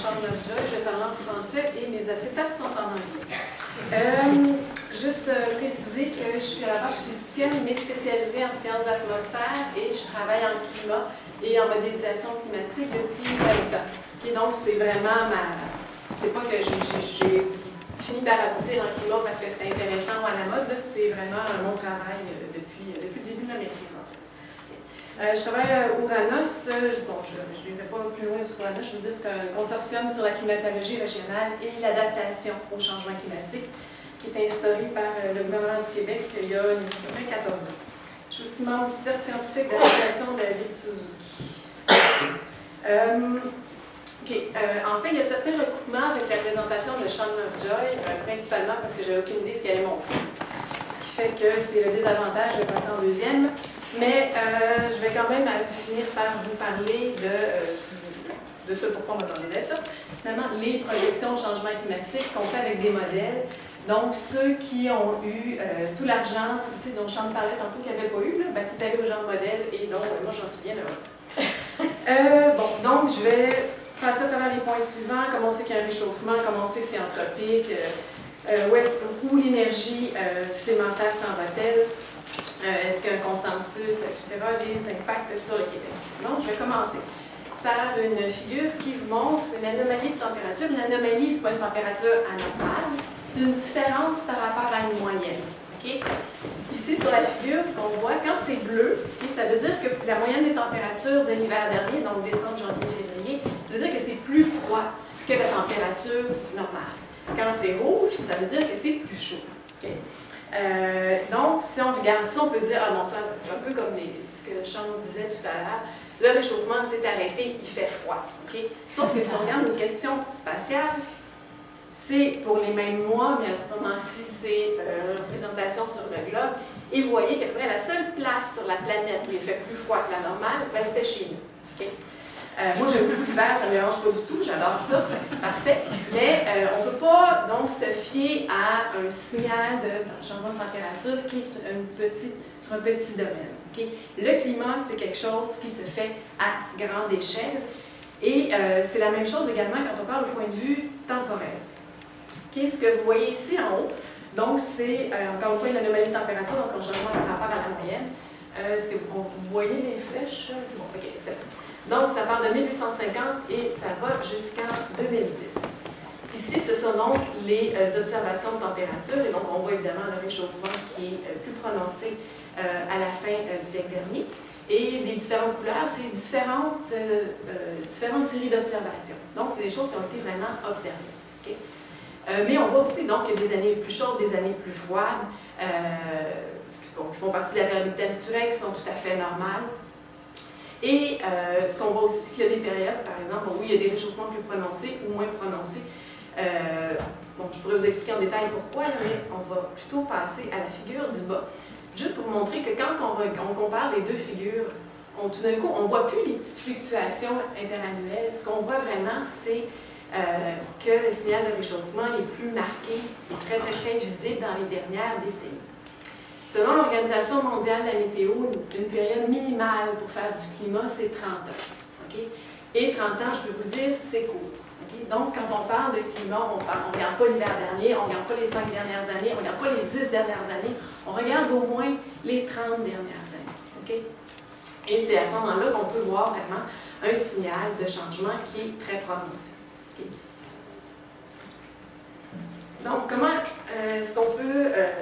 Sean Lovejoy, je vais parler en français et mes acétates sont en anglais. Juste préciser que je suis à la base physicienne, mais spécialisée en sciences de l'atmosphère et je travaille en climat et en modélisation climatique depuis 20 ans. Okay, donc, c'est vraiment c'est pas que j'ai fini par aboutir en climat parce que c'était intéressant ou à la mode, c'est vraiment mon travail depuis le début de la maîtrise, en fait. Je travaille à Ouranos. Bon, je ne vais pas plus loin sur Ouranos. Je vous dis que c'est un consortium sur la climatologie régionale et l'adaptation au changement climatique qui est instauré par le gouvernement du Québec il y a à peu près 14 ans. Je suis aussi membre du cercle scientifique d'adaptation de la ville de Suzuki. En fait, il y a certains recoupements avec la présentation de Sean Lovejoy, principalement parce que j'avais aucune idée de ce qu'il allait montrer. Ce qui fait que c'est le désavantage de passer en deuxième. Mais je vais quand même finir par vous parler de ce pourquoi on m'a demandé d'être là. Finalement, les projections de changement climatique qu'on fait avec des modèles. Donc, ceux qui ont eu tout l'argent, tu sais, dont Sean parlait tantôt qu'ils n'avaient pas eu, ben, c'est allé au genre de modèle, et donc, moi, j'en suis bien heureuse. Donc, je vais passer à travers les points suivants. Comment on sait qu'il y a un réchauffement, comment on sait que c'est anthropique, où l'énergie supplémentaire s'en va-t-elle, est-ce qu'il y a un consensus, etc., les impacts sur le Québec. Donc, je vais commencer par une figure qui vous montre une anomalie de température. Une anomalie, ce n'est pas une température anormale, c'est une différence par rapport à une moyenne. Okay? Ici, sur la figure, on voit, quand c'est bleu, okay, ça veut dire que la moyenne des températures de l'hiver dernier, donc décembre, janvier, février, ça veut dire que c'est plus froid que la température normale. Quand c'est rouge, ça veut dire que c'est plus chaud. Okay? Donc, si on regarde ça, on peut dire, ah bon, ça, un peu comme ce que Sean disait tout à l'heure, le réchauffement s'est arrêté, il fait froid. Okay? Sauf que si on regarde une question spatiale, c'est pour les mêmes mois, mais à ce moment-ci, c'est une représentation sur le globe. Et vous voyez qu'à peu près la seule place sur la planète où il fait plus froid que la normale, ben, c'était chez nous. Okay? Moi, j'aime beaucoup l'hiver, ça ne me dérange pas du tout, j'adore ça, c'est parfait. Mais on ne peut pas donc se fier à un signal de changement de température qui est sur un petit domaine. Okay? Le climat, c'est quelque chose qui se fait à grande échelle. Et c'est la même chose également quand on parle au point de vue temporel. Okay? Ce que vous voyez ici en haut, donc c'est encore une fois une anomalie de température, donc on change par rapport à la moyenne. Est-ce que vous voyez les flèches? Bon, ok, c'est bon. Donc, ça part de 1850 et ça va jusqu'en 2010. Ici, ce sont donc les observations de température, et donc on voit évidemment le réchauffement qui est plus prononcé à la fin du siècle dernier. Et les différentes couleurs, c'est différentes séries d'observations. Donc, c'est des choses qui ont été vraiment observées. Okay? Mais on voit aussi donc qu'il y a des années plus chaudes, des années plus froides, qui font partie de la variabilité naturelle, qui sont tout à fait normales. Et ce qu'on voit aussi, qu'il y a des périodes, par exemple, où il y a des réchauffements plus prononcés ou moins prononcés. Bon, je pourrais vous expliquer en détail pourquoi, là, mais on va plutôt passer à la figure du bas. Juste pour vous montrer que quand on compare les deux figures, tout d'un coup, on ne voit plus les petites fluctuations interannuelles. Ce qu'on voit vraiment, c'est que le signal de réchauffement est plus marqué et très, très, très visible dans les dernières décennies. Selon l'Organisation mondiale de la météo, une période minimale pour faire du climat, c'est 30 ans. Okay? Et 30 ans, je peux vous dire, c'est court. Okay? Donc, quand on parle de climat, on ne regarde pas l'hiver dernier, on ne regarde pas les 5 dernières années, on ne regarde pas les 10 dernières années, on regarde au moins les 30 dernières années. Okay? Et c'est à ce moment-là qu'on peut voir vraiment un signal de changement qui est très prononcé. Okay? Donc,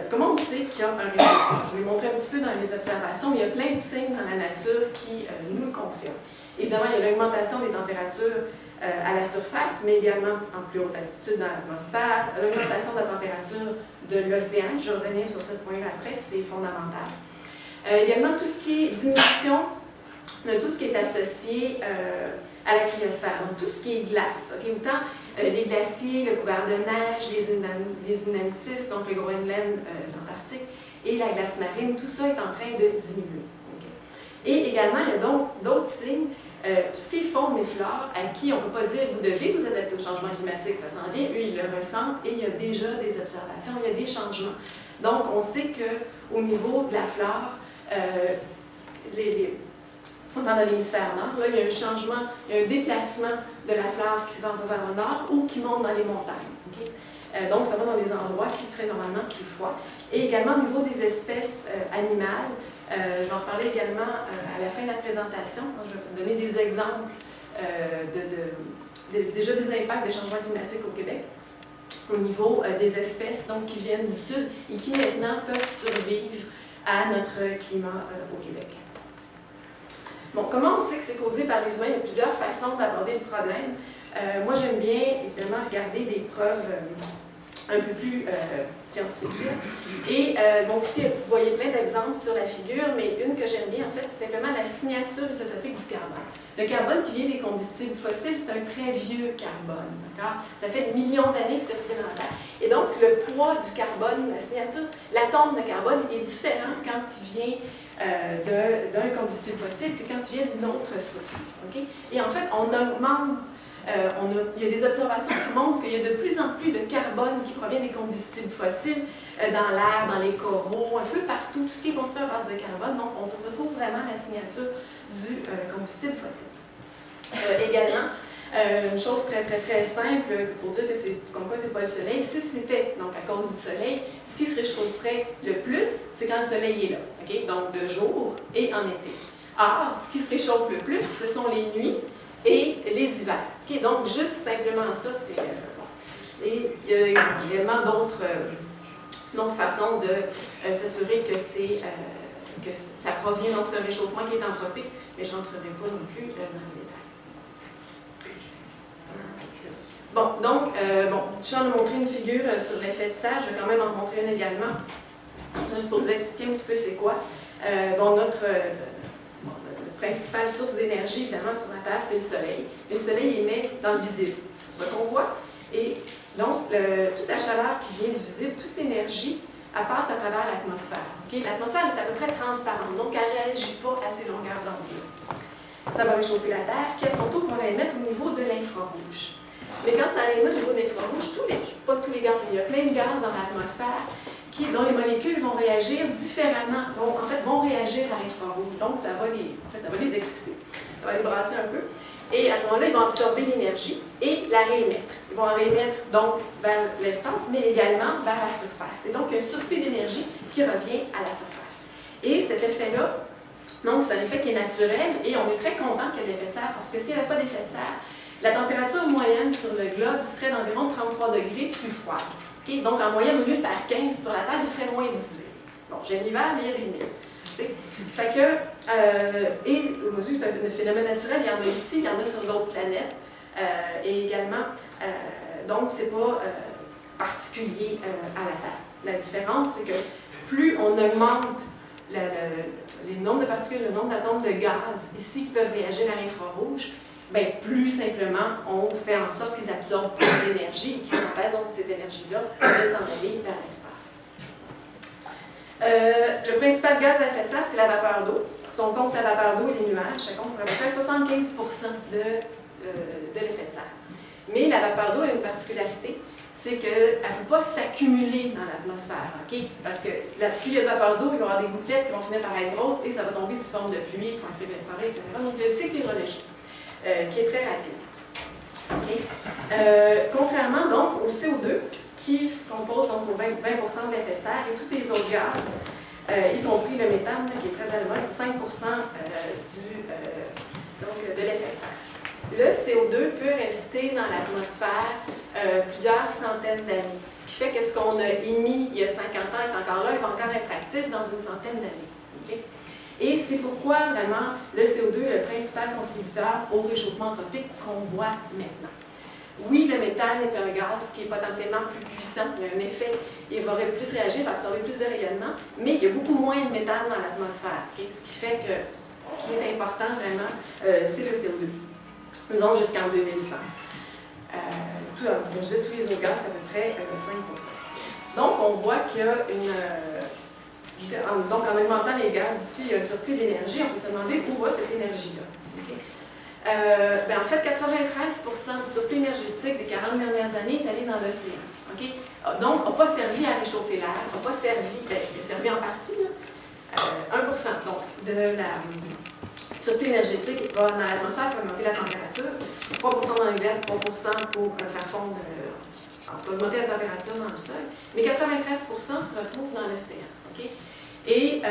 comment on sait qu'il y a un réchauffement? Je vais vous montrer un petit peu dans les observations. Il y a plein de signes dans la nature qui nous le confirment. Évidemment, il y a l'augmentation des températures à la surface, mais également en plus haute altitude dans l'atmosphère, l'augmentation de la température de l'océan. Je vais revenir sur ce point-là après, c'est fondamental. Également, tout ce qui est diminution de tout ce qui est associé à la cryosphère, donc tout ce qui est glace. Okay? Autant les glaciers, le couvert de neige, les inanicis, donc le Groenland, l'Antarctique, et la glace marine, tout ça est en train de diminuer. Okay? Et également, il y a d'autres signes, tout ce qui est faune et flore, à qui on ne peut pas dire vous devez vous adapter au changement climatique, ça s'en vient, eux ils le ressentent et il y a déjà des observations, il y a des changements. Donc on sait qu'au niveau de la flore, ce qu'on entend dans l'hémisphère nord, là, il y a un changement, il y a un déplacement de la flore qui va vers le nord ou qui monte dans les montagnes. Okay? Donc, ça va dans des endroits qui seraient normalement plus froids. Et également, au niveau des espèces animales, je vais en reparler également à la fin de la présentation, quand je vais vous donner des exemples déjà des impacts des changements climatiques au Québec, au niveau des espèces donc, qui viennent du sud et qui maintenant peuvent survivre à notre climat au Québec. Bon, comment on sait que c'est causé par les humains? Il y a plusieurs façons d'aborder le problème. Moi, j'aime bien, évidemment, regarder des preuves un peu plus scientifiques. Et donc, ici, vous voyez plein d'exemples sur la figure, mais une que j'aime bien, en fait, c'est simplement la signature isotopique du carbone. Le carbone qui vient des combustibles fossiles, c'est un très vieux carbone. Ça fait des millions d'années qu'il circule dans la Terre. Et donc, le poids du carbone, la signature, l'atome de carbone est différent quand il vient d'un combustible fossile que quand il vient d'une autre source. Okay? Et en fait, on augmente, il y a des observations qui montrent qu'il y a de plus en plus de carbone qui provient des combustibles fossiles dans l'air, dans les coraux, un peu partout, tout ce qui est construit à base de carbone. Donc, on retrouve vraiment la signature du combustible fossile. Également, une chose très simple pour dire que c'est comme quoi c'est pas le soleil. Si c'était donc à cause du soleil, ce qui se réchaufferait le plus, c'est quand le soleil est là, okay? Donc de jour et en été. Or, ce qui se réchauffe le plus, ce sont les nuits et les hivers. Okay? Donc juste simplement ça, c'est bon. Et il y a également d'autres façons de s'assurer que ça provient, donc c'est un réchauffement qui est anthropique, mais je n'entrerai pas non plus dans les détails. Bon, donc, Jean a montré une figure sur l'effet de serre, je vais quand même en montrer une également, juste pour vous expliquer un petit peu c'est quoi. Notre principale source d'énergie, évidemment, sur la Terre, c'est le Soleil. Et le Soleil émet dans le visible, c'est ce qu'on voit. Et donc, toute la chaleur qui vient du visible, toute l'énergie, elle passe à travers l'atmosphère. Okay? L'atmosphère est à peu près transparente, donc elle ne réagit pas à ces longueurs d'onde. Ça va réchauffer la Terre, qui à son tour va émettre au niveau de l'infrarouge. Mais quand ça émet au niveau de l'infrarouge, pas tous les gaz, il y a plein de gaz dans l'atmosphère dont les molécules vont réagir différemment, vont réagir à l'infrarouge. Donc, ça va les exciter, ça va les brasser un peu. Et à ce moment-là, ils vont absorber l'énergie et la réémettre. Ils vont en réémettre donc vers l'espace, mais également vers la surface. Et donc, il y a un surplus d'énergie qui revient à la surface. Et cet effet-là, donc, c'est un effet qui est naturel et on est très content qu'il y ait l'effet de serre parce que s'il n'y avait pas d'effet de serre, la température moyenne sur le globe serait d'environ 33 degrés plus froide. Okay? Donc, en moyenne, au lieu de faire 15 sur la Terre, il ferait moins 18. Bon, j'ai l'hiver, mais il y a des limites. Fait que, c'est un phénomène naturel, il y en a ici, il y en a sur d'autres planètes. Et également, donc, c'est pas particulier à la Terre. La différence, c'est que plus on augmente les nombres de particules, le nombre d'atomes de gaz ici qui peuvent réagir à l'infrarouge, bien, plus simplement, on fait en sorte qu'ils absorbent plus d'énergie et qu'ils empêchent donc cette énergie-là de s'en aller vers l'espace. Le principal gaz à effet de serre, c'est la vapeur d'eau. Si on compte la vapeur d'eau et les nuages, ça compte à peu près 75 de l'effet de serre. Mais la vapeur d'eau a une particularité, c'est qu'elle ne peut pas s'accumuler dans l'atmosphère. Okay? Parce que plus il y a de vapeur d'eau, il va y avoir des gouttelettes qui vont finir par être grosses et ça va tomber sous forme de pluie, qui vont être évaporées, etc. Donc, il y a le cycle hydrologique qui est très rapide. Okay? Contrairement donc au CO2, qui compose donc 20 de l'effet de serre, et tous les autres gaz, y compris le méthane, qui est très à la mode, c'est 5 de l'effet de serre. Le CO2 peut rester dans l'atmosphère plusieurs centaines d'années. Ce qui fait que ce qu'on a émis il y a 50 ans est encore là, il va encore être actif dans une centaine d'années. Okay? Et c'est pourquoi vraiment le CO2 est le principal contributeur au réchauffement anthropique qu'on voit maintenant. Oui, le méthane est un gaz qui est potentiellement plus puissant, il y a un effet, il va plus réagir, il va absorber plus de rayonnement, mais il y a beaucoup moins de méthane dans l'atmosphère. Okay? Ce qui fait que ce qui est important vraiment, c'est le CO2. Disons jusqu'en 2100. Tous les autres gaz, c'est à peu près 5 %. Donc, on voit qu'il y a donc, en augmentant les gaz ici, il y a un surplus d'énergie, on peut se demander où va cette énergie-là. Okay? En fait, 93 du surplus énergétique des 40 dernières années est allé dans l'océan. Okay? Donc, n'a pas servi à réchauffer l'air, n'a pas servi, il a servi en partie, là, 1 donc, de la surplus énergétique va dans l'atmosphère pour augmenter la température. 3% dans les glaces, 3% pour faire fondre, pour augmenter la température dans le sol. Mais 93% se retrouvent dans l'océan. Okay? Et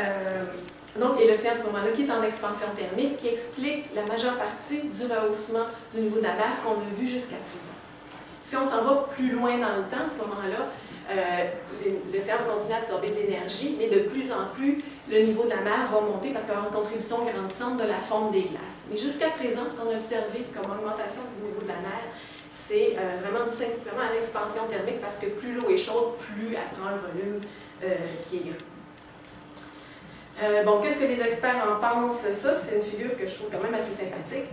l'océan, à ce moment-là, qui est en expansion thermique, qui explique la majeure partie du rehaussement du niveau de la mer qu'on a vu jusqu'à présent. Si on s'en va plus loin dans le temps, à ce moment-là, l'océan va continuer à absorber de l'énergie, mais de plus en plus, le niveau de la mer va monter parce qu'il va y avoir une contribution grandissante de la fonte des glaces. Mais jusqu'à présent, ce qu'on a observé comme augmentation du niveau de la mer, c'est vraiment tout simplement à l'expansion thermique parce que plus l'eau est chaude, plus elle prend un volume qui est grand. Qu'est-ce que les experts en pensent? Ça, c'est une figure que je trouve quand même assez sympathique.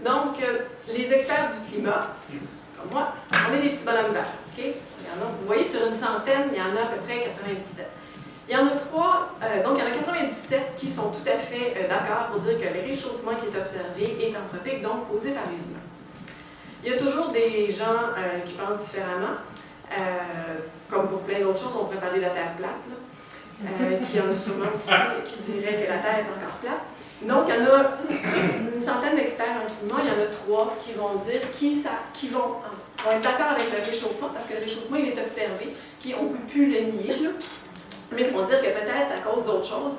Donc, les experts du climat, comme moi, on est des petits bonhommes verts. Okay? Il y en a, vous voyez, sur une centaine, il y en a à peu près 97. Il y en a 3, donc il y en a 97 qui sont tout à fait d'accord pour dire que le réchauffement qui est observé est anthropique, donc causé par les humains. Il y a toujours des gens qui pensent différemment, comme pour plein d'autres choses, on pourrait parler de la Terre plate, qui en a sûrement aussi, qui dirait que la Terre est encore plate. Donc, il y en a une centaine d'experts en climat, il y en a 3 qui vont dire, qui vont être d'accord avec le réchauffement, parce que le réchauffement, il est observé, on ne peut plus le nier, là, mais ils vont dire que peut-être ça cause d'autres choses.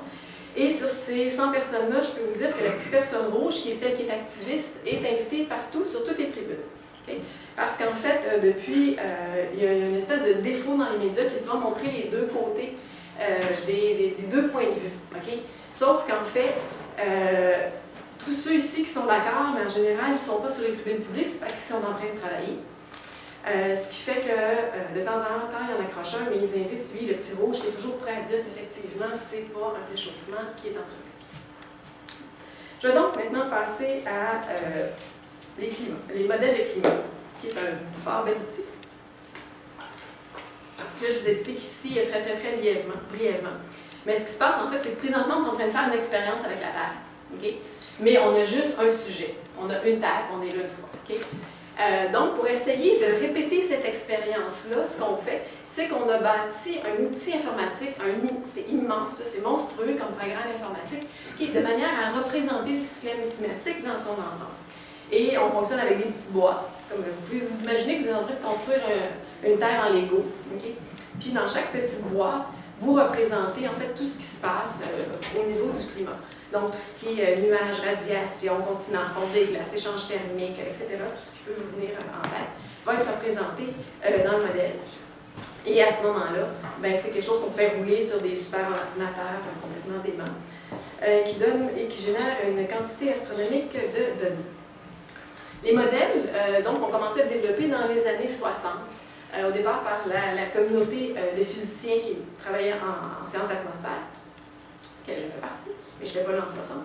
Et sur ces 100 personnes-là, je peux vous dire que la petite personne rouge, qui est celle qui est activiste, est invitée partout, sur toutes les tribunes. Okay? Parce qu'en fait, depuis, il y a une espèce de défaut dans les médias qui souvent montrer les deux côtés des deux points de vue. Okay? Sauf qu'en fait, tous ceux ici qui sont d'accord, mais en général, ils ne sont pas sur les tribunes publiques, c'est parce qu'ils sont en train de travailler. Ce qui fait que de temps en temps, il y en accroche un, mais ils invitent, lui, le petit rouge, qui est toujours prêt à dire qu'effectivement, ce n'est pas un réchauffement qui est anthropique. Je vais donc maintenant passer à les modèles de climat, qui est un fort bel outil. Là, je vous explique ici très brièvement. Mais ce qui se passe, en fait, c'est que présentement, on est en train de faire une expérience avec la Terre. Okay? Mais on a juste un sujet. On a une Terre, on est là une fois. Okay? Donc, pour essayer de répéter cette expérience-là, ce qu'on fait, c'est qu'on a bâti un outil informatique, c'est immense, c'est monstrueux comme programme informatique, qui est de manière à représenter le système climatique dans son ensemble. Et on fonctionne avec des petites boîtes. Comme vous pouvez vous imaginer que vous êtes en train de construire une Terre en Lego. Okay? Puis dans chaque petite boîte, vous représentez en fait tout ce qui se passe au niveau du climat. Donc, tout ce qui est nuages, radiation, continent, fonte des glaces, échanges thermiques, etc., tout ce qui peut vous venir en tête, va être représenté dans le modèle. Et à ce moment-là, c'est quelque chose qu'on fait rouler sur des super ordinateurs complètement déments, qui donnent et qui génèrent une quantité astronomique de données. Les modèles, donc, ont commencé à être développés dans les années 60, au départ par la communauté de physiciens qui travaillaient en sciences d'atmosphère, qu'elle fait partie. Mais je n'étais pas là en 60.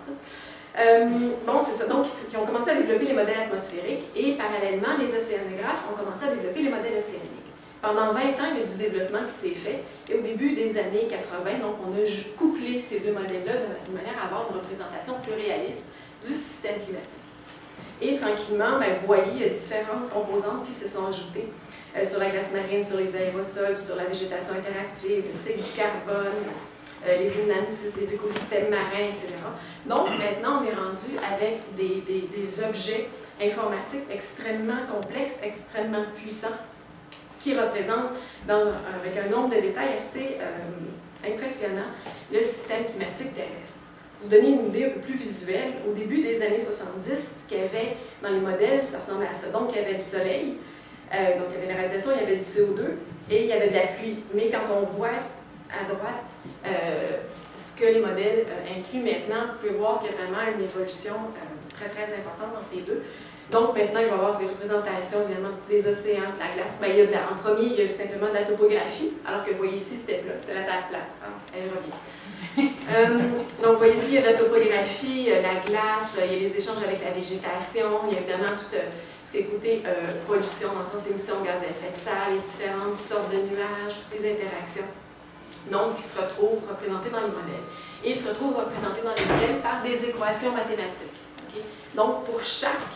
C'est ça. Donc, qui ont commencé à développer les modèles atmosphériques et parallèlement, les océanographes ont commencé à développer les modèles océaniques. Pendant 20 ans, il y a du développement qui s'est fait et au début des années 80, donc, on a couplé ces deux modèles-là de manière à avoir une représentation plus réaliste du système climatique. Et tranquillement, vous voyez, il y a différentes composantes qui se sont ajoutées sur la glace marine, sur les aérosols, sur la végétation interactive, le cycle du carbone, les inansis, les écosystèmes marins, etc. Donc, maintenant, on est rendu avec des objets informatiques extrêmement complexes, extrêmement puissants, qui représentent, avec un nombre de détails assez impressionnant, le système climatique terrestre. Pour vous donner une idée un peu plus visuelle, au début des années 70, ce qu'il y avait dans les modèles, ça ressemblait à ça. Donc, il y avait du soleil, donc il y avait la radiation, il y avait du CO2 et il y avait de la pluie. Mais quand on voit à droite ce que les modèles incluent maintenant, vous pouvez voir qu'il y a vraiment une évolution très, très importante entre les deux. Donc, maintenant, il va y avoir des représentations, évidemment, de tous les océans, de la glace. En premier, il y a simplement de la topographie, alors que vous voyez ici, c'était plat, c'était la Terre plate. Elle revient. Donc, vous voyez ici, il y a de la topographie, la glace, il y a les échanges avec la végétation, il y a évidemment tout ce qui est côté pollution, dans le sens émissions de gaz à effet de serre, les différentes sortes de nuages, toutes les interactions. Donc, qui se retrouvent représentés dans les modèles. Et ils se retrouvent représentés dans les modèles par des équations mathématiques. Okay? Donc, pour chaque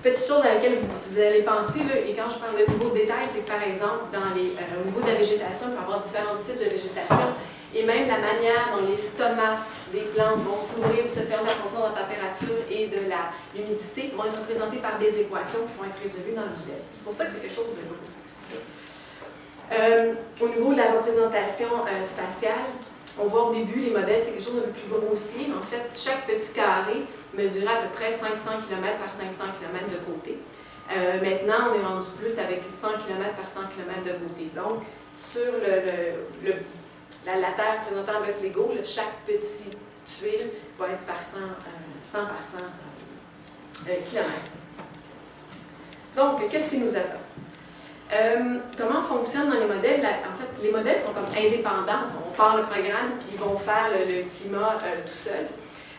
petite chose à laquelle vous allez penser, là, et quand je parle de nouveaux détails, c'est que par exemple, au niveau de la végétation, il peut y avoir différents types de végétation. et même la manière dont les stomates des plantes vont s'ouvrir ou se fermer en fonction de la température et de l'humidité vont être représentés par des équations qui vont être résolues dans le modèle. C'est pour ça que c'est quelque chose de gros. Au niveau de la représentation spatiale, on voit au début, les modèles, c'est quelque chose de plus grossier. En fait, chaque petit carré mesurait à peu près 500 km par 500 km de côté. Maintenant, on est rendu plus avec 100 km par 100 km de côté. Donc, sur la terre présentant un bloc Lego, chaque petite tuile va être par 100 par 100 km. Donc, qu'est-ce qui nous attend? Comment fonctionnent dans les modèles? En fait, les modèles sont comme indépendants. On part le programme, puis ils vont faire le climat tout seul.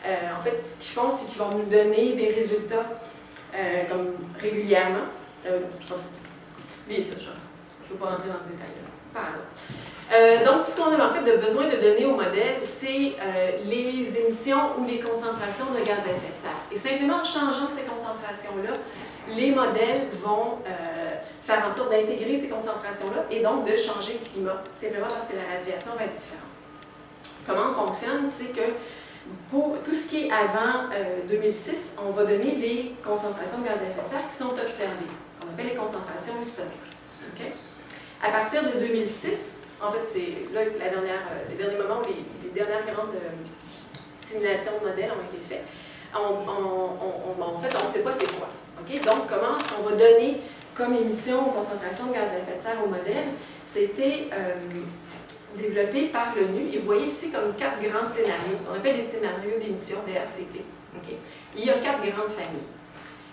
En fait, ce qu'ils font, c'est qu'ils vont nous donner des résultats comme régulièrement. Oubliez ça, je ne veux pas rentrer dans ce détail-là. Donc, tout ce qu'on a en fait de besoin de donner au modèle, c'est les émissions ou les concentrations de gaz à effet de serre. Et simplement en changeant ces concentrations-là, les modèles vont faire en sorte d'intégrer ces concentrations-là et donc de changer le climat, simplement parce que la radiation va être différente. Comment on fonctionne? C'est que pour tout ce qui est avant 2006, on va donner les concentrations de gaz à effet de serre qui sont observées, qu'on appelle les concentrations historiques. Okay? À partir de 2006, en fait, c'est là les derniers moments où les dernières grandes simulations de modèles ont été faites. En fait, on ne sait pas c'est quoi. Okay? Donc, comment on va donner comme émission ou concentration de gaz à effet de serre au modèle? C'était développé par l'ONU. Et vous voyez ici comme 4 grands scénarios, on appelle les scénarios d'émission des RCP. Okay? Il y a 4 grandes familles.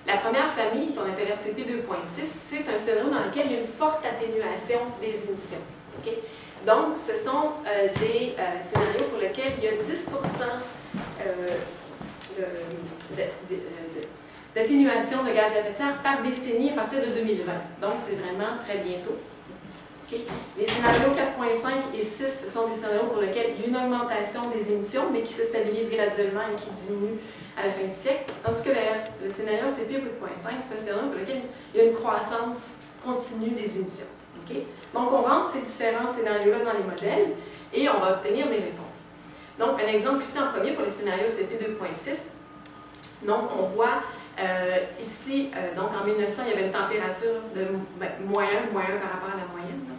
La première famille, qu'on appelle RCP 2.6, c'est un scénario dans lequel il y a une forte atténuation des émissions. Okay? Donc, ce sont des scénarios pour lesquels il y a 10% d'atténuation de gaz à effet de serre par décennie à partir de 2020. Donc, c'est vraiment très bientôt. Okay. Les scénarios 4.5 et 6, ce sont des scénarios pour lesquels il y a une augmentation des émissions, mais qui se stabilisent graduellement et qui diminuent à la fin du siècle. Tandis que le scénario CP 8.5, c'est un scénario pour lequel il y a une croissance continue des émissions. Okay. Donc, on rentre ces différents scénarios-là dans les modèles et on va obtenir des réponses. Donc, un exemple ici en premier pour le scénario CP 2.6. Donc, on voit ici, donc en 1900, il y avait une température de moins 1 par rapport à la moyenne. Là.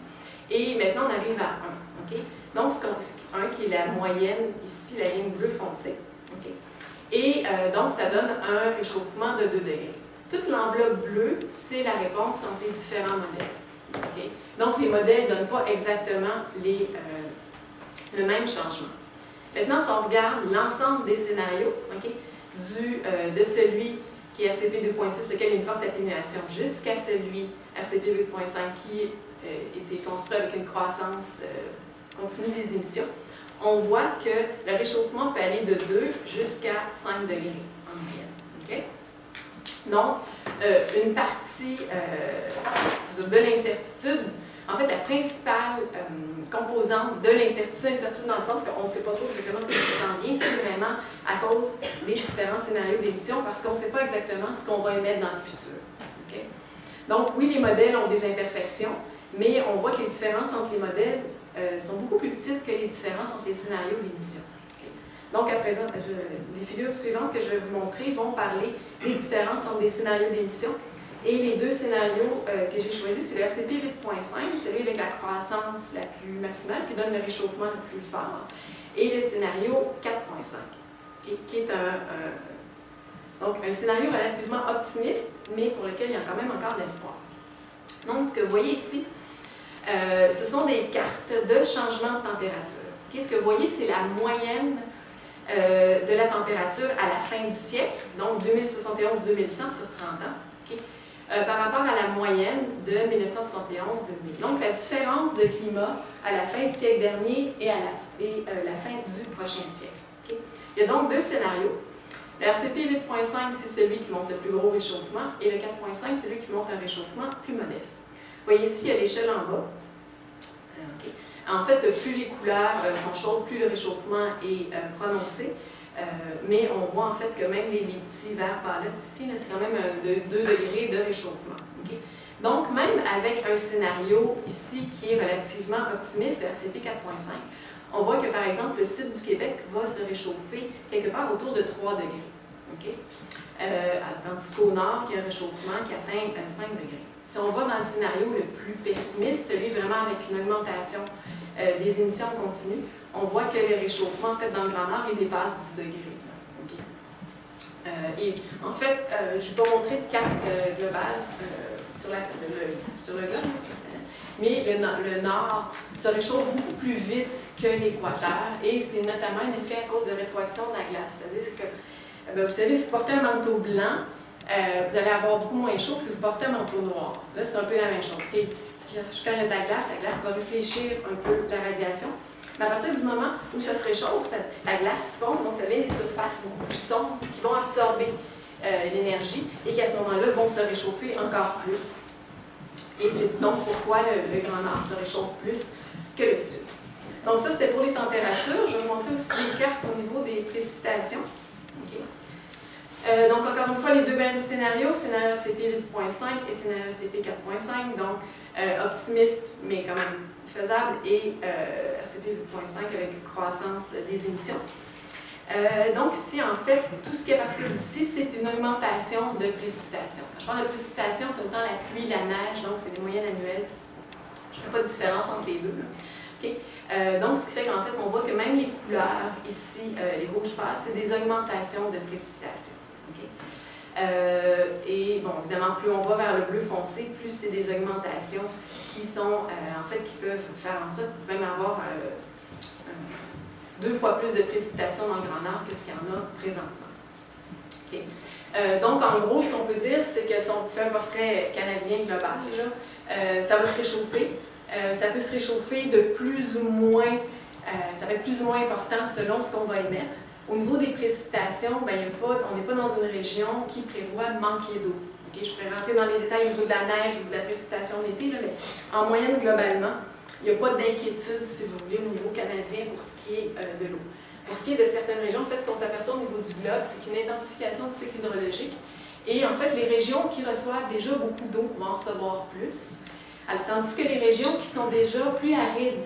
Et maintenant, on arrive à 1. Okay? Donc, 1 qui est la moyenne, ici, la ligne bleue foncée. Okay? Et donc, ça donne un réchauffement de 2 degrés. Toute l'enveloppe bleue, c'est la réponse entre les différents modèles. Okay? Donc, les modèles ne donnent pas exactement le même changement. Maintenant, si on regarde l'ensemble des scénarios, okay, de celui qui est RCP 2.6, sur lequel il y a une forte atténuation, jusqu'à celui RCP 8.5 qui était construit avec une croissance continue des émissions, on voit que le réchauffement peut aller de 2 jusqu'à 5 degrés en moyenne. Okay? Donc, une partie de l'incertitude, en fait, la principale composante de l'incertitude dans le sens qu'on ne sait pas trop exactement comment ça s'en vient, c'est vraiment à cause des différents scénarios d'émission parce qu'on ne sait pas exactement ce qu'on va émettre dans le futur. Okay? Donc, oui, les modèles ont des imperfections, mais on voit que les différences entre les modèles sont beaucoup plus petites que les différences entre les scénarios d'émission. Okay? Donc, à présent, les figures suivantes que je vais vous montrer vont parler des différences entre des scénarios d'émission. Et les deux scénarios que j'ai choisis, c'est le RCP 8.5, celui avec la croissance la plus maximale, qui donne le réchauffement le plus fort, et le scénario 4.5, qui est donc un scénario relativement optimiste, mais pour lequel il y a quand même encore de l'espoir. Donc, ce que vous voyez ici, ce sont des cartes de changement de température. Okay? Ce que vous voyez, c'est la moyenne de la température à la fin du siècle, donc 2071-2100 sur 30 ans. Okay? Par rapport à la moyenne de 1971-2000. Donc, la différence de climat à la fin du siècle dernier et à la fin du prochain siècle. Okay? Il y a donc deux scénarios. Le RCP 8.5, c'est celui qui montre le plus gros réchauffement, et le 4.5, c'est celui qui montre un réchauffement plus modeste. Vous voyez ici, il y a l'échelle en bas. Okay. En fait, plus les couleurs sont chaudes, plus le réchauffement est prononcé. Mais on voit en fait que même les petits verts palettes ici, c'est quand même 2 degrés de réchauffement. Okay? Donc, même avec un scénario ici qui est relativement optimiste, le RCP 4.5, on voit que, par exemple, le sud du Québec va se réchauffer quelque part autour de 3 degrés. Okay? Tandis qu'au nord, il y a un réchauffement qui atteint 5 degrés. Si on va dans le scénario le plus pessimiste, celui vraiment avec une augmentation des émissions continues, on voit que le réchauffement, en fait, dans le Grand Nord, il dépasse 10 degrés. Okay? Et en fait, je ne vais pas montrer de carte globale sur le globe, mais le Nord se réchauffe beaucoup plus vite que l'Équateur, et c'est notamment un effet à cause de rétroaction de la glace. C'est-à-dire que, vous savez, si vous portez un manteau blanc, vous allez avoir beaucoup moins chaud que si vous portez un manteau noir. Là, c'est un peu la même chose. Quand il y a de la glace va réfléchir un peu la radiation. Mais à partir du moment où ça se réchauffe, la glace fond, donc ça devient des surfaces beaucoup plus sombres qui vont absorber l'énergie et qui, à ce moment-là, vont se réchauffer encore plus. Et c'est donc pourquoi le Grand Nord se réchauffe plus que le Sud. Donc ça, c'était pour les températures. Je vais vous montrer aussi les cartes au niveau des précipitations. Okay. Donc, encore une fois, les deux mêmes scénarios, scénario CP 8.5 et scénario CP 4.5. Donc, optimiste, mais quand même faisable, et RCP 8.5 avec croissance des émissions. Donc ici, en fait, tout ce qui est à partir d'ici, c'est une augmentation de précipitation. Quand je parle de précipitation, c'est autant la pluie, la neige, donc c'est des moyennes annuelles. Je ne fais pas de différence entre les deux. Okay. Donc, ce qui fait qu'en fait, on voit que même les couleurs, ici, les rouges pâles, c'est des augmentations de précipitation. Okay. Et bon, évidemment, plus on va vers le bleu foncé, plus c'est des augmentations qui sont, en fait, qui peuvent faire en sorte de même avoir 2 fois plus de précipitations dans le Grand Nord que ce qu'il y en a présentement. Okay. Donc, en gros, ce qu'on peut dire, c'est que si on fait un portrait canadien global, là, ça va se réchauffer. Ça peut se réchauffer de plus ou moins, ça va être plus ou moins important selon ce qu'on va émettre. Au niveau des précipitations, ben, on n'est pas dans une région qui prévoit manquer d'eau. Okay? Je pourrais rentrer dans les détails au niveau de la neige ou de la précipitation d'été, mais en moyenne, globalement, il n'y a pas d'inquiétude, si vous voulez, au niveau canadien pour ce qui est de l'eau. Pour ce qui est de certaines régions, en fait, ce qu'on s'aperçoit au niveau du globe, c'est qu'une intensification du cycle hydrologique. Et en fait, les régions qui reçoivent déjà beaucoup d'eau vont en recevoir plus, tandis que les régions qui sont déjà plus arides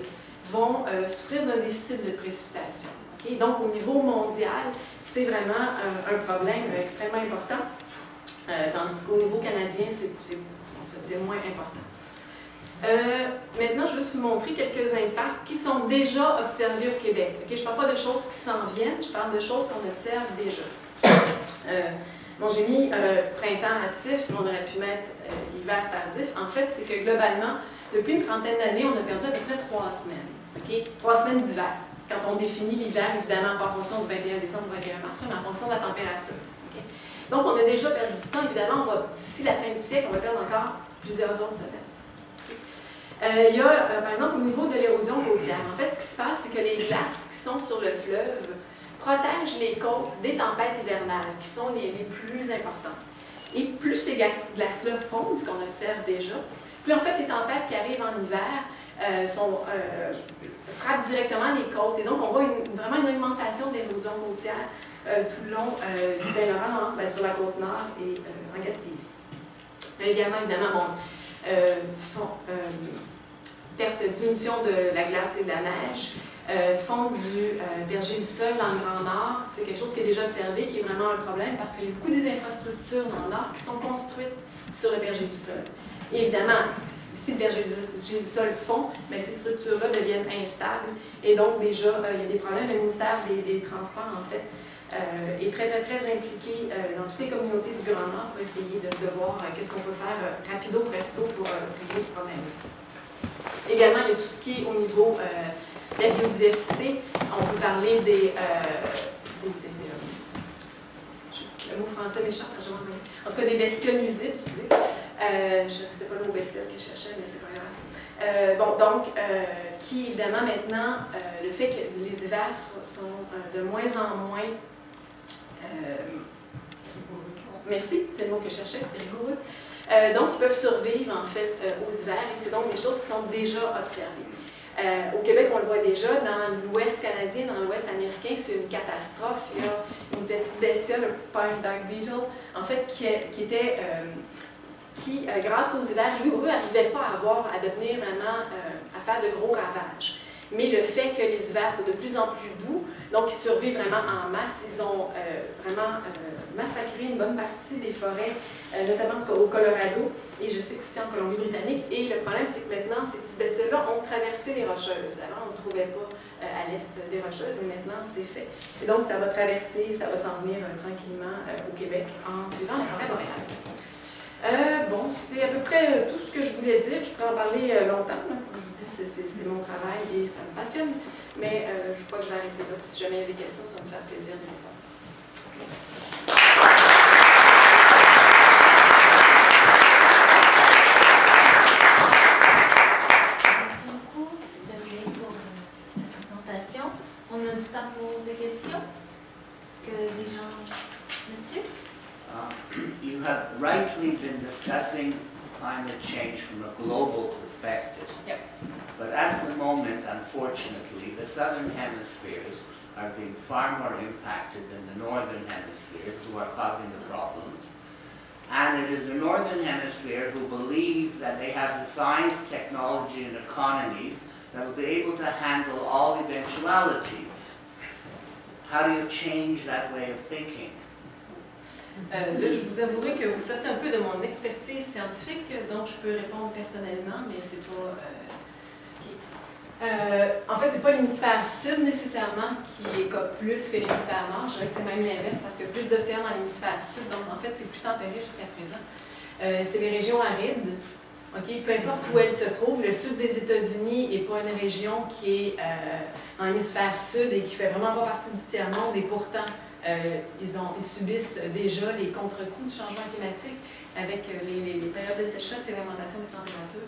vont souffrir d'un déficit de précipitation. Okay? Donc, au niveau mondial, c'est vraiment un problème extrêmement important, tandis qu'au niveau canadien, c'est moins important. Maintenant, je vais juste vous montrer quelques impacts qui sont déjà observés au Québec. Okay? Je ne parle pas de choses qui s'en viennent, je parle de choses qu'on observe déjà. Bon, j'ai mis printemps hâtif, mais on aurait pu mettre hiver tardif. En fait, c'est que globalement, depuis une trentaine d'années, on a perdu à peu près 3 semaines. Okay? 3 semaines d'hiver. Quand on définit l'hiver, évidemment, pas en fonction du 21 décembre ou 21 mars, mais en fonction de la température. Okay? Donc, on a déjà perdu du temps. Évidemment, d'ici la fin du siècle, on va perdre encore plusieurs autres semaines. Il y a, par exemple, au niveau de l'érosion côtière. En fait, ce qui se passe, c'est que les glaces qui sont sur le fleuve protègent les côtes des tempêtes hivernales, qui sont les plus importantes. Et plus ces glaces-là fondent, ce qu'on observe déjà, plus en fait les tempêtes qui arrivent en hiver frappent directement les côtes. Et donc, on voit vraiment une augmentation de l'érosion côtière tout le long du Saint-Laurent, sur la côte nord et en Gaspésie. Également, évidemment, diminution de la glace et de la neige, fond du berger du sol dans le Grand Nord, c'est quelque chose qui est déjà observé, qui est vraiment un problème parce qu'il y a beaucoup des infrastructures dans le Nord qui sont construites sur le berger du sol. Et évidemment, si le berger du sol fond, mais ces structures-là deviennent instables et donc déjà, il y a des problèmes. Le ministère des Transports, en fait, est très, très, très impliqué dans toutes les communautés du Grand Nord pour essayer de voir qu'est-ce qu'on peut faire rapido presto pour régler ce problème-là. Également, il y a tout ce qui est au niveau de la biodiversité. On peut parler le mot français m'échappe, en tout cas des bestioles nuisibles, excusez. Je ne sais pas le mot bestiole que je cherchais, mais c'est pas grave. Donc, qui évidemment maintenant, le fait que les hivers sont de moins en moins merci, c'est le mot que je cherchais, rigoureux. Donc, ils peuvent survivre, en fait, aux hivers, et c'est donc des choses qui sont déjà observées. Au Québec, on le voit déjà, dans l'Ouest canadien, dans l'Ouest américain, c'est une catastrophe. Il y a une petite bestiole, le pine dog beetle, en fait, qui grâce aux hivers, eux, n'arrivaient pas à devenir vraiment, à faire de gros ravages. mais le fait que les hivers soient de plus en plus doux, donc ils survivent vraiment en masse, ils ont vraiment massacré une bonne partie des forêts, notamment au Colorado, et je sais aussi en Colombie-Britannique, et le problème c'est que maintenant ces petites bestioles-là ont traversé les Rocheuses. Avant on ne trouvait pas à l'est des Rocheuses, mais maintenant c'est fait. Et donc ça va traverser, ça va s'en venir tranquillement au Québec en suivant la forêt boréale. Bon, c'est à peu près tout ce que je voulais dire. Je pourrais en parler longtemps. Comme je vous dis, c'est mon travail et ça me passionne. Mais je crois que je vais arrêter là. Si jamais il y a des questions, ça va me faire plaisir de répondre. Merci. Merci beaucoup, Dominique, pour la présentation. On a du temps pour des questions. Est-ce que des gens... Monsieur? You have rightly been discussing climate change from a global perspective. Yep. But at the moment, unfortunately, the southern hemispheres are being far more impacted than the northern hemispheres, who are causing the problems. And it is the northern hemisphere who believe that they have the science, technology, and economies that will be able to handle all eventualities. How do you change that way of thinking? Là, je vous avouerai que vous sortez un peu de mon expertise scientifique, donc je peux répondre personnellement, mais c'est pas... en fait, c'est pas l'hémisphère sud nécessairement qui écope plus que l'hémisphère nord. Je dirais que c'est même l'inverse parce qu'il y a plus d'océans dans l'hémisphère sud, donc en fait, c'est plus tempéré jusqu'à présent. C'est les régions arides. Okay? Peu importe où elles se trouvent, le sud des États-Unis n'est pas une région qui est en hémisphère sud et qui fait vraiment pas partie du tiers-monde, et pourtant, ils subissent déjà les contre-coups du changement climatique avec les périodes de sécheresse et l'augmentation des températures.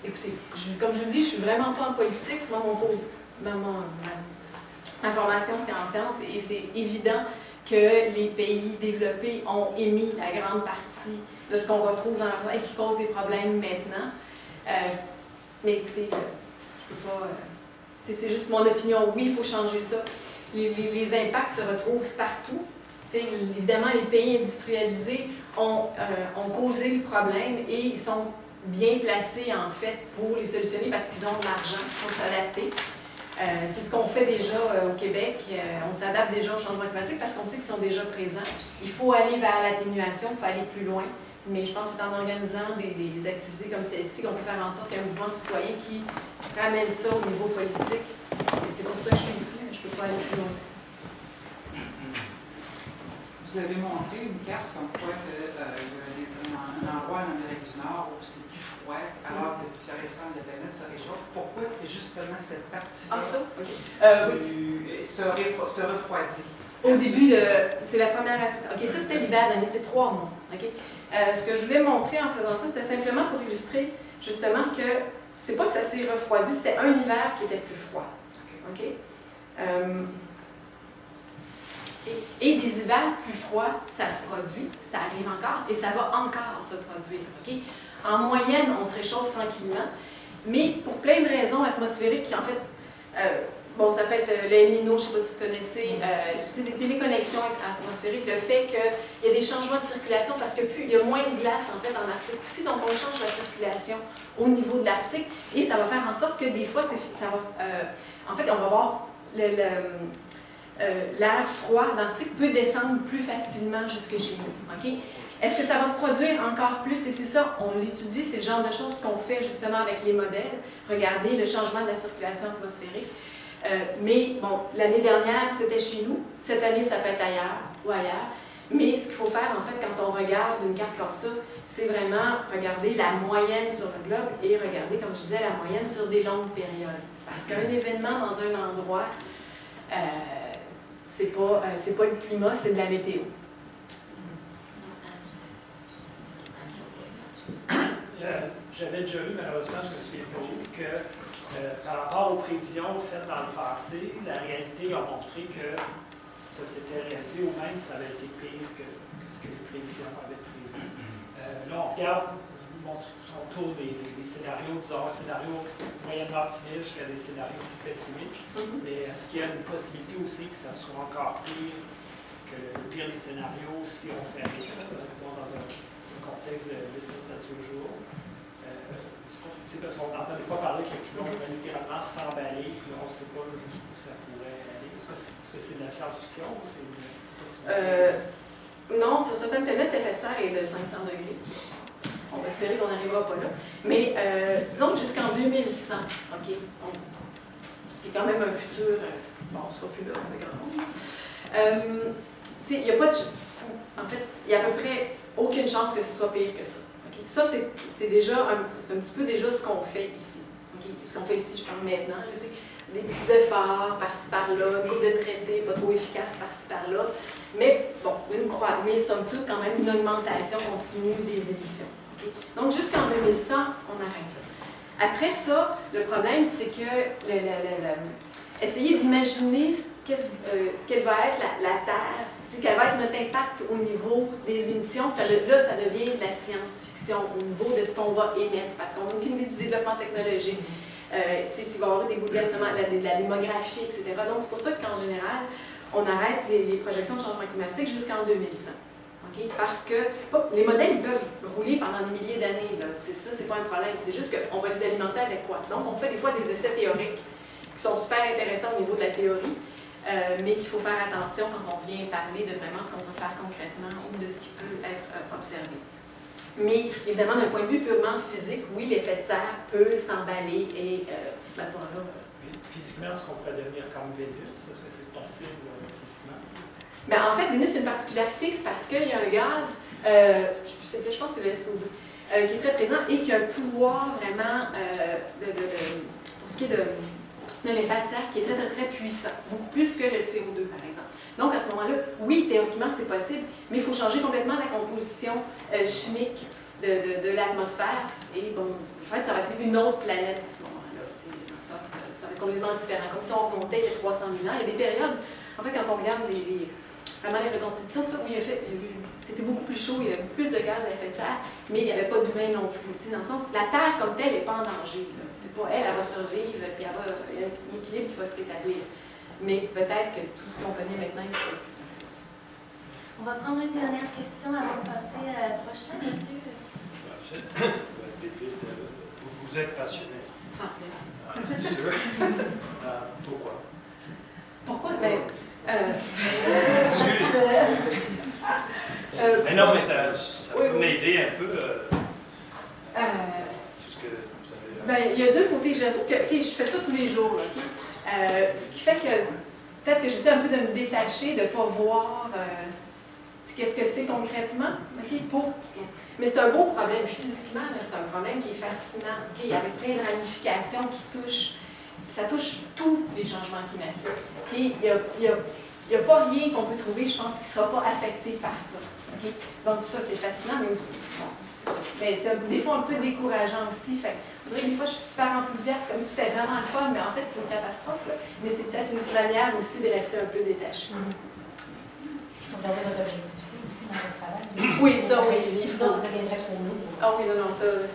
Écoutez, comme je vous dis, je ne suis vraiment pas en politique. Moi, ma formation, c'est en sciences, et c'est évident que les pays développés ont émis la grande partie de ce qu'on retrouve dans la et qui cause des problèmes maintenant. Mais écoutez, je peux pas... c'est juste mon opinion. Oui, il faut changer ça. Les impacts se retrouvent partout. Évidemment, les pays industrialisés ont causé le problème et ils sont bien placés, en fait, pour les solutionner parce qu'ils ont de l'argent pour s'adapter. C'est ce qu'on fait déjà au Québec. On s'adapte déjà au changement climatique parce qu'on sait qu'ils sont déjà présents. Il faut aller vers l'atténuation, il faut aller plus loin. Mais je pense que c'est en organisant des activités comme celle-ci qu'on peut faire en sorte qu'il y ait un mouvement citoyen qui ramène ça au niveau politique. Et c'est pour ça que je suis ici, mais je ne peux pas aller plus loin que ça. Vous avez montré une carte comme quoi il y a un endroit en Amérique du Nord où c'est plus froid, alors que le restant de la planète se réchauffe. Pourquoi justement cette partie-là se refroidit? Au début, c'est la première... OK, ça c'était l'hiver dernier, c'est 3 mois. Okay? Ce que je voulais montrer en faisant ça, c'était simplement pour illustrer justement que c'est pas que ça s'est refroidi, c'était un hiver qui était plus froid. Okay? Et des hivers plus froids, ça se produit, ça arrive encore, et ça va encore se produire. Okay? En moyenne, on se réchauffe tranquillement, mais pour plein de raisons atmosphériques qui, en fait, bon, ça peut être le El Niño, je ne sais pas si vous connaissez, des téléconnexions atmosphériques, le fait qu'il y a des changements de circulation parce qu'il y a moins de glace, en fait, en Arctique aussi, donc on change la circulation au niveau de l'Arctique, et ça va faire en sorte que des fois, ça va, en fait, on va voir l'air froid d'Arctique peut descendre plus facilement jusque chez nous. Okay? Est-ce que ça va se produire encore plus? Et c'est ça, on l'étudie, c'est le genre de choses qu'on fait justement avec les modèles. Regardez le changement de la circulation atmosphérique. Mais bon, l'année dernière, c'était chez nous. Cette année, ça peut être ailleurs ou ailleurs. Mais ce qu'il faut faire, en fait, quand on regarde une carte comme ça, c'est vraiment regarder la moyenne sur le globe et regarder, comme je disais, la moyenne sur des longues périodes. Parce qu'un événement dans un endroit, c'est pas le climat, c'est de la météo. J'avais déjà lu, malheureusement, je me souviens pas où, que par rapport aux prévisions faites dans le passé, la réalité a montré que ça s'était réalisé ou même ça avait été pire que ce que les prévisions avaient prévu. Là, on regarde, vous montrez autour des scénarios, disons un scénario moyennement optimiste jusqu'à des scénarios plus pessimistes. Mais est-ce qu'il y a une possibilité aussi que ça soit encore pire que le pire des scénarios si on fait dans un contexte de business as usual? parce qu'on entend des fois parler que le climat va littéralement s'emballer, puis on ne sait pas jusqu'où ça pourrait aller. Est-ce que c'est de la science-fiction ou c'est une possibilité? Non, sur certaines planètes, l'effet de serre est de 500 degrés. On va espérer qu'on n'arrivera pas là. Mais disons que jusqu'en 2100, OK, ce qui est quand même un futur, bon, on ne sera plus là, on est grand monde. Il n'y a pas de... En fait, il y a à peu près aucune chance que ce soit pire que ça. Okay? Ça, c'est déjà c'est un petit peu déjà ce qu'on fait ici. Okay? Ce qu'on fait ici, je parle maintenant. Là, des petits efforts par-ci par-là, une couple de traités pas trop efficaces par-ci par-là. Mais bon, mais somme toute, quand même, une augmentation continue des émissions. Okay? Donc, jusqu'en 2100, on arrête là. Après ça, le problème, c'est que essayer d'imaginer quelle va être la Terre, quel va être notre impact au niveau des émissions, ça devient de la science-fiction au niveau de ce qu'on va émettre, parce qu'on n'a aucune idée du développement technologique, s'il va y avoir des bouleversements de la démographie, etc. Donc, c'est pour ça qu'en général, on arrête les projections de changement climatique jusqu'en 2100. Okay? Parce que les modèles ils peuvent rouler pendant des milliers d'années. Ça, c'est pas un problème. C'est juste qu'on va les alimenter avec quoi? Donc, on fait des fois des essais théoriques qui sont super intéressants au niveau de la théorie, mais qu'il faut faire attention quand on vient parler de vraiment ce qu'on peut faire concrètement ou de ce qui peut être observé. Mais évidemment, d'un point de vue purement physique, oui, l'effet de serre peut s'emballer et à ce moment-là... Physiquement, est-ce qu'on pourrait devenir comme Vénus? Est-ce que c'est possible physiquement? Mais en fait, Vénus, une particularité, c'est parce qu'il y a un gaz, je pense que c'est le SO2, qui est très présent et qui a un pouvoir vraiment, pour ce qui est de l'effet de serre, qui est très, très, très puissant, beaucoup plus que le CO2, par exemple. Donc, à ce moment-là, oui, théoriquement, c'est possible, mais il faut changer complètement la composition chimique de l'atmosphère. Et bon, en fait, ça va être une autre planète à ce moment-là. Ça va être complètement différent. Comme si on remontait il y a 300 000 ans. Il y a des périodes, en fait, quand on regarde vraiment les reconstitutions, tout ça, où c'était beaucoup plus chaud, il y avait plus de gaz à effet de serre, mais il n'y avait pas d'humains non plus. Dans le sens, la Terre comme telle n'est pas en danger. C'est pas elle va survivre, puis il y a un équilibre qui va se rétablir. Mais peut-être que tout ce qu'on connaît maintenant, il sera plus intéressant. On va prendre une dernière question avant de passer à la prochaine, monsieur. Vous êtes passionné. Ah, merci. C'est sûr. Pourquoi? Pourquoi? Ben, excuse. Mais non, mais ça peut m'aider un peu. Tout ce que vous avez. Ben, il y a deux côtés. J'avoue que je fais ça tous les jours. Okay? Ce qui fait que peut-être que j'essaie un peu de me détacher, de ne pas voir qu'est-ce que c'est concrètement. Okay? Mais c'est un beau problème. Physiquement, c'est un problème qui est fascinant. Okay? Il y avait plein de ramifications qui touchent. Ça touche tous les changements climatiques. Okay? Il n'y a pas rien qu'on peut trouver, je pense, qui ne sera pas affecté par ça. Okay? Donc ça, c'est fascinant, mais aussi, bon, c'est ça. Mais c'est des fois un peu décourageant aussi. Fait, vous voyez, des fois, je suis super enthousiaste, comme si c'était vraiment le fun, mais en fait, c'est une catastrophe. Là. Mais c'est peut-être une manière aussi de rester un peu détaché. Regardez votre objectivité aussi dans votre travail. Oui, ça, oui. Sinon, ça deviendrait pour nous. Ah oui, non, ça,